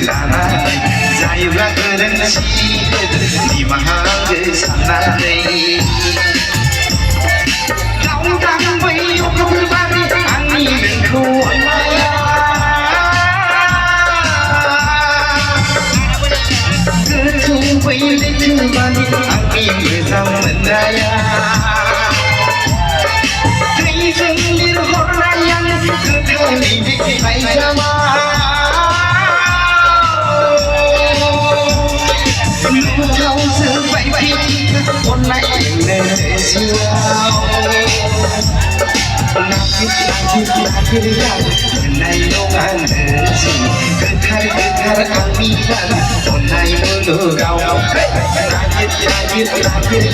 लानानै जायोब्ला गोरोन्थि निमाहा साननानै दावदांबाय अखाफोरबादि आंनि नोंखौ अननाया गोथौ बै लैथोमानि आंनि मोजां मोननाया दैजों लिरहरनाय आं गोथारै लाइजामा नुथावजोब्बाय अननायनो जिउआव नागिर मोननाय नङा नोंसै गोथार आंनि अननाय मुलुगाव नागिर